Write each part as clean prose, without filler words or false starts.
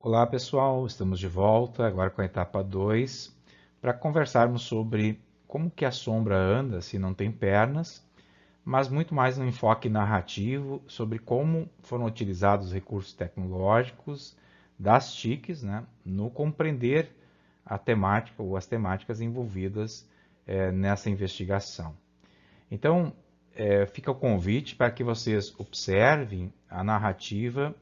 Olá pessoal, estamos de volta agora com a etapa 2 para conversarmos sobre como que a sombra anda se não tem pernas, mas muito mais no enfoque narrativo sobre como foram utilizados os recursos tecnológicos das TICs, né, no compreender a temática ou as temáticas envolvidas nessa investigação. Então, fica o convite para que vocês observem a narrativa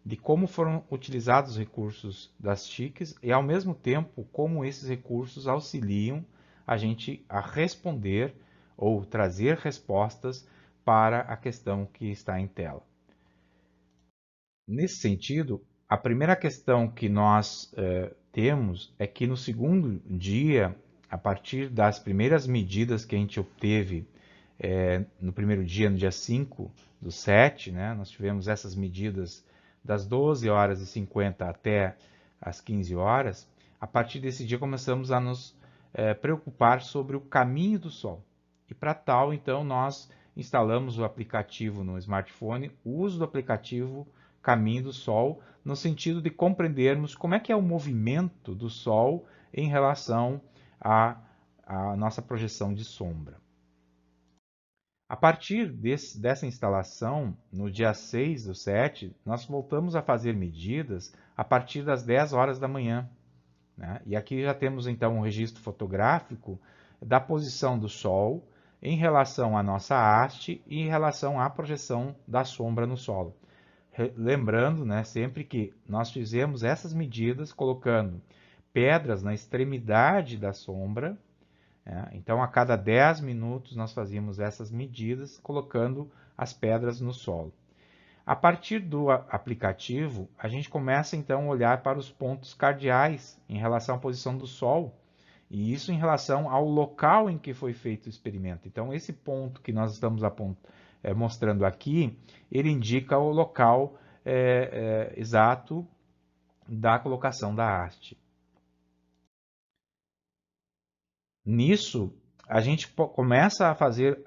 de como foram utilizados os recursos das TICs e, ao mesmo tempo, como esses recursos auxiliam a gente a responder ou trazer respostas para a questão que está em tela. Nesse sentido, a primeira questão que nós temos é que no segundo dia, a partir das primeiras medidas que a gente obteve no primeiro dia, no dia 5/7, né, nós tivemos essas medidas das 12 horas e 50 até as 15 horas. A partir desse dia começamos a nos preocupar sobre o caminho do Sol. E para tal, então, nós instalamos o aplicativo no smartphone, o uso do aplicativo Caminho do Sol, no sentido de compreendermos como é que é o movimento do Sol em relação à nossa projeção de sombra. A partir dessa instalação, no dia 6/7, nós voltamos a fazer medidas a partir das 10 horas da manhã, né? E aqui já temos então um registro fotográfico da posição do Sol em relação à nossa haste e em relação à projeção da sombra no solo. Lembrando, né, sempre que nós fizemos essas medidas colocando pedras na extremidade da sombra. Então, a cada 10 minutos, nós fazíamos essas medidas, colocando as pedras no solo. A partir do aplicativo, a gente começa então a olhar para os pontos cardeais em relação à posição do Sol, e isso em relação ao local em que foi feito o experimento. Então, esse ponto que nós estamos mostrando aqui, ele indica o local exato da colocação da haste. Nisso, a gente começa a fazer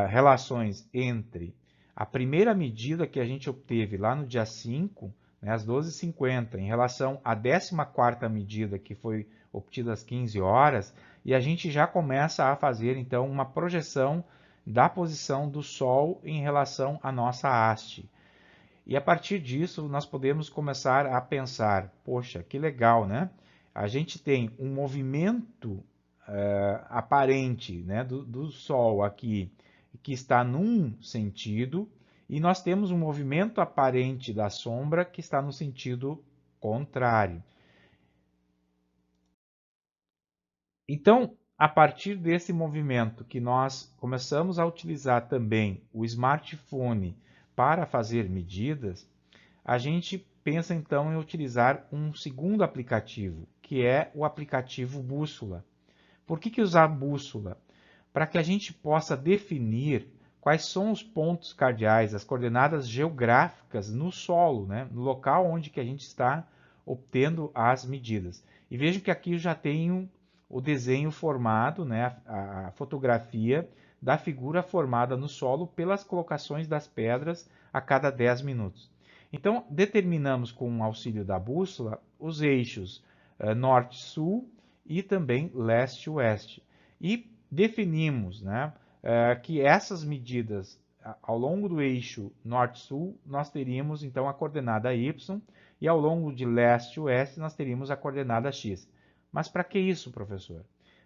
relações entre a primeira medida que a gente obteve lá no dia 5, né, às 12h50, em relação à 14ª medida que foi obtida às 15 horas, e a gente já começa a fazer, então, uma projeção da posição do Sol em relação à nossa haste. E a partir disso, nós podemos começar a pensar, poxa, que legal, né? A gente tem um movimento aparente, né, do Sol aqui, que está num sentido, e nós temos um movimento aparente da sombra que está no sentido contrário. Então, a partir desse movimento que nós começamos a utilizar também o smartphone para fazer medidas, a gente pensa então em utilizar um segundo aplicativo, que é o aplicativo Bússola. Por que usar bússola? Para que a gente possa definir quais são os pontos cardeais, as coordenadas geográficas no solo, né? No local onde que a gente está obtendo as medidas. E vejam que aqui eu já tenho o desenho formado, né? A fotografia da figura formada no solo pelas colocações das pedras a cada 10 minutos. Então, determinamos com o auxílio da bússola os eixos norte-sul e também leste-oeste. E definimos, né, que essas medidas ao longo do eixo norte-sul nós teríamos então a coordenada y e ao longo de leste-oeste nós teríamos a coordenada x. Mas para que isso, professor?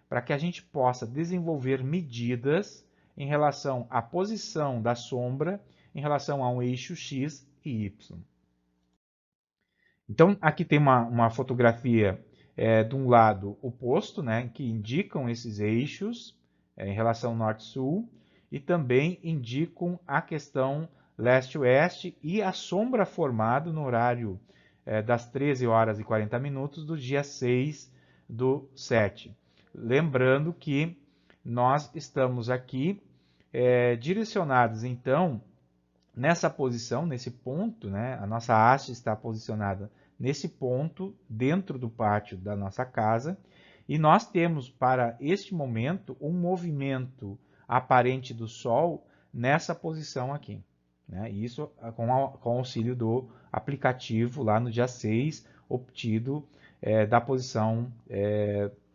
Para que a gente possa desenvolver medidas em relação à posição da sombra em relação a um eixo x e y. Então, aqui tem uma fotografia de um lado oposto, né, que indicam esses eixos em relação norte-sul e também indicam a questão leste-oeste e a sombra formada no horário das 13 horas e 40 minutos do dia 6/7. Lembrando que nós estamos aqui direcionados, então, nessa posição, nesse ponto, né, a nossa haste está posicionada nesse ponto, dentro do pátio da nossa casa, e nós temos para este momento um movimento aparente do Sol nessa posição aqui. Né? Isso com o auxílio do aplicativo lá no dia 6, obtido da posição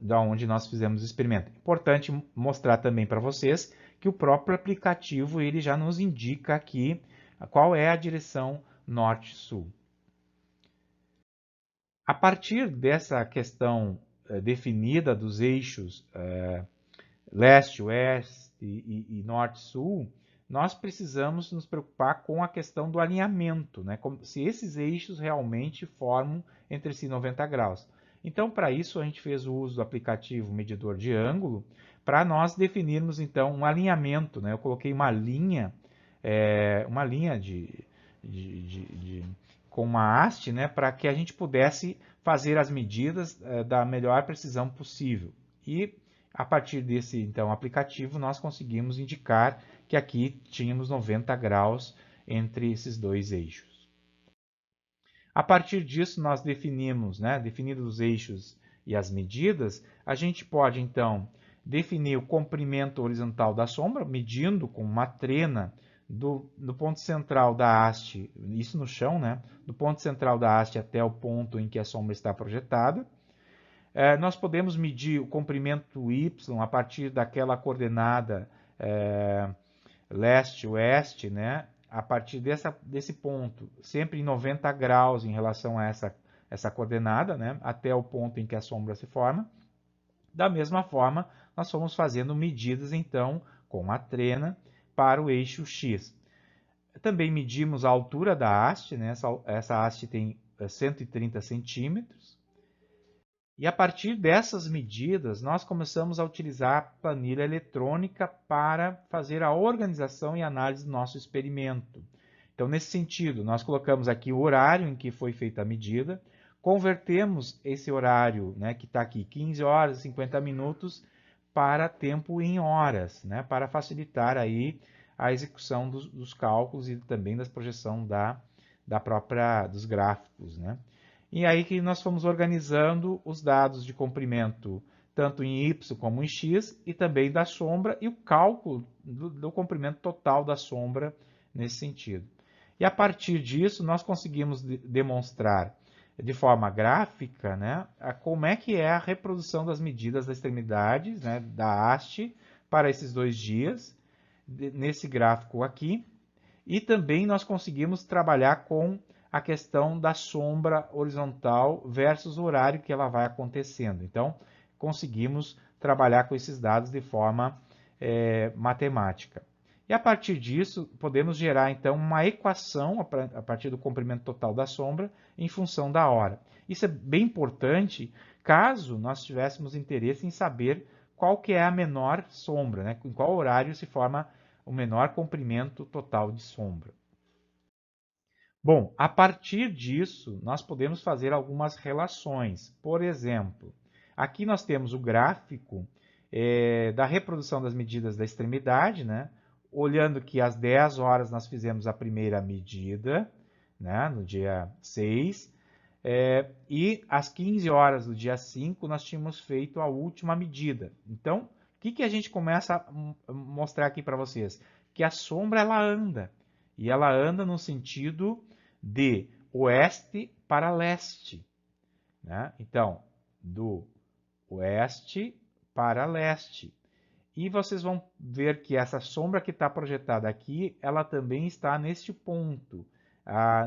da onde nós fizemos o experimento. Importante mostrar também para vocês que o próprio aplicativo ele já nos indica aqui qual é a direção norte-sul. A partir dessa questão definida dos eixos leste, oeste e norte-sul, nós precisamos nos preocupar com a questão do alinhamento, né? Como se esses eixos realmente formam entre si 90 graus. Então, para isso, a gente fez o uso do aplicativo medidor de ângulo, para nós definirmos, então, um alinhamento, né? Eu coloquei uma linha com uma haste, né? Para que a gente pudesse fazer as medidas da melhor precisão possível. E, a partir desse, então, aplicativo, nós conseguimos indicar que aqui tínhamos 90 graus entre esses dois eixos. A partir disso, nós definimos, definidos os eixos e as medidas, a gente pode, então, definir o comprimento horizontal da sombra, medindo com uma trena do ponto central da haste, isso no chão, do ponto central da haste até o ponto em que a sombra está projetada. Nós podemos medir o comprimento y a partir daquela coordenada leste-oeste, a partir desse ponto, sempre em 90 graus em relação a essa coordenada, até o ponto em que a sombra se forma. Da mesma forma, nós fomos fazendo medidas, então, com a trena para o eixo X. Também medimos a altura da haste, essa haste tem 130 centímetros. E a partir dessas medidas, nós começamos a utilizar a planilha eletrônica para fazer a organização e análise do nosso experimento. Então, nesse sentido, nós colocamos aqui o horário em que foi feita a medida, convertemos esse horário, que está aqui, 15 horas e 50 minutos, para tempo em horas, para facilitar aí a execução dos cálculos e também da projeção dos gráficos, E aí que nós fomos organizando os dados de comprimento, tanto em Y como em X, e também da sombra, e o cálculo do comprimento total da sombra nesse sentido. E a partir disso, nós conseguimos demonstrar de forma gráfica como é que é a reprodução das medidas das extremidades da haste para esses 2 dias, nesse gráfico aqui. E também nós conseguimos trabalhar com a questão da sombra horizontal versus o horário que ela vai acontecendo. Então, conseguimos trabalhar com esses dados de forma matemática. E a partir disso, podemos gerar, então, uma equação a partir do comprimento total da sombra em função da hora. Isso é bem importante caso nós tivéssemos interesse em saber qual que é a menor sombra, em qual horário se forma o menor comprimento total de sombra. Bom, a partir disso, nós podemos fazer algumas relações. Por exemplo, aqui nós temos o gráfico da reprodução das medidas da extremidade, olhando que às 10 horas nós fizemos a primeira medida, no dia 6, e às 15 horas do dia 5 nós tínhamos feito a última medida. Então, o que a gente começa a mostrar aqui para vocês? Que a sombra ela anda, e ela anda no sentido de oeste para leste. Então, do oeste para leste. E vocês vão ver que essa sombra que está projetada aqui, ela também está neste ponto,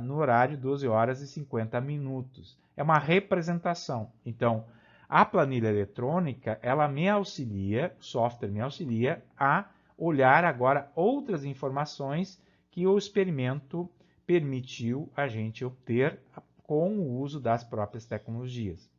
no horário 12 horas e 50 minutos. É uma representação. Então, a planilha eletrônica, ela me auxilia, o software me auxilia a olhar agora outras informações que o experimento permitiu a gente obter com o uso das próprias tecnologias.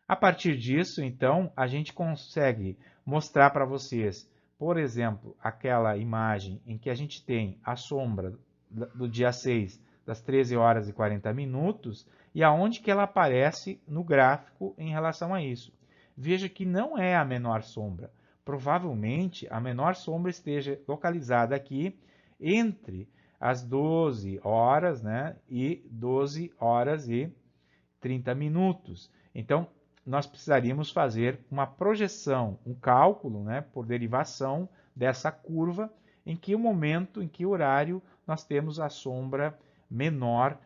A partir disso, então, a gente consegue mostrar para vocês, por exemplo, aquela imagem em que a gente tem a sombra do dia 6, das 13 horas e 40 minutos, e aonde que ela aparece no gráfico em relação a isso. Veja que não é a menor sombra. Provavelmente, a menor sombra esteja localizada aqui entre as 12 horas e 12 horas e 30 minutos. Então, nós precisaríamos fazer uma projeção, um cálculo por derivação dessa curva, em que o momento, em que horário nós temos a sombra menor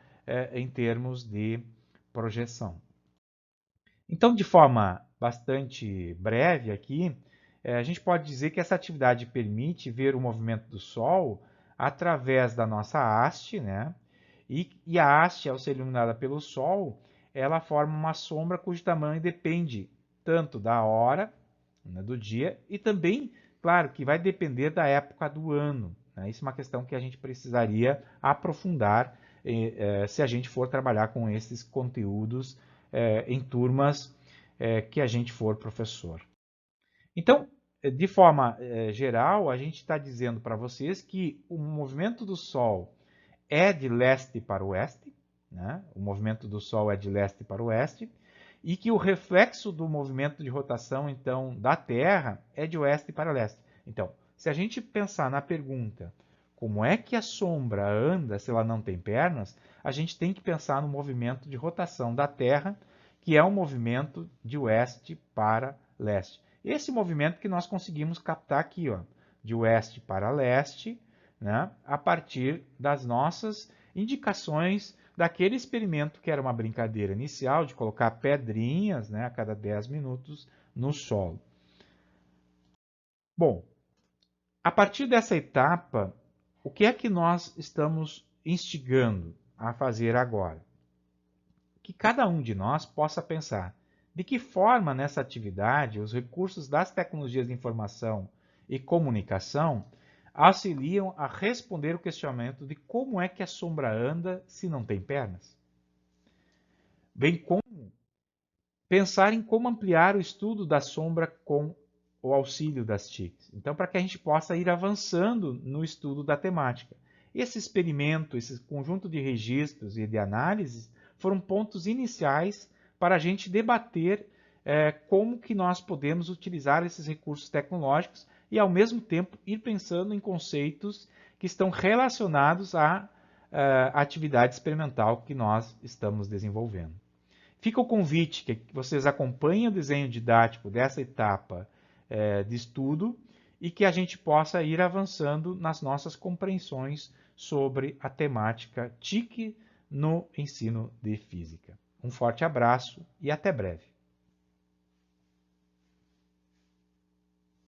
em termos de projeção. Então, de forma bastante breve aqui, a gente pode dizer que essa atividade permite ver o movimento do Sol através da nossa haste, né? E a haste, ao ser iluminada pelo Sol, ela forma uma sombra cujo tamanho depende tanto da hora, né, do dia e também, claro, que vai depender da época do ano, né? Isso é uma questão que a gente precisaria aprofundar se a gente for trabalhar com esses conteúdos em turmas que a gente for professor. Então, de forma geral, a gente está dizendo para vocês que o movimento do Sol é de leste para oeste, né? O movimento do Sol é de leste para oeste, e que o reflexo do movimento de rotação, então, da Terra é de oeste para leste. Então, se a gente pensar na pergunta como é que a sombra anda se ela não tem pernas, a gente tem que pensar no movimento de rotação da Terra, que é um movimento de oeste para leste. Esse movimento que nós conseguimos captar aqui, ó, de oeste para leste, né, a partir das nossas indicações daquele experimento que era uma brincadeira inicial de colocar pedrinhas, né, a cada 10 minutos no solo. Bom, a partir dessa etapa, o que é que nós estamos instigando a fazer agora? Que cada um de nós possa pensar de que forma nessa atividade os recursos das tecnologias de informação e comunicação auxiliam a responder o questionamento de como é que a sombra anda se não tem pernas. Bem como pensar em como ampliar o estudo da sombra com o auxílio das TICs. Então, para que a gente possa ir avançando no estudo da temática. Esse experimento, esse conjunto de registros e de análises foram pontos iniciais para a gente debater como que nós podemos utilizar esses recursos tecnológicos e, ao mesmo tempo, ir pensando em conceitos que estão relacionados à atividade experimental que nós estamos desenvolvendo. Fica o convite que vocês acompanhem o desenho didático dessa etapa de estudo e que a gente possa ir avançando nas nossas compreensões sobre a temática TIC no ensino de física. Um forte abraço e até breve.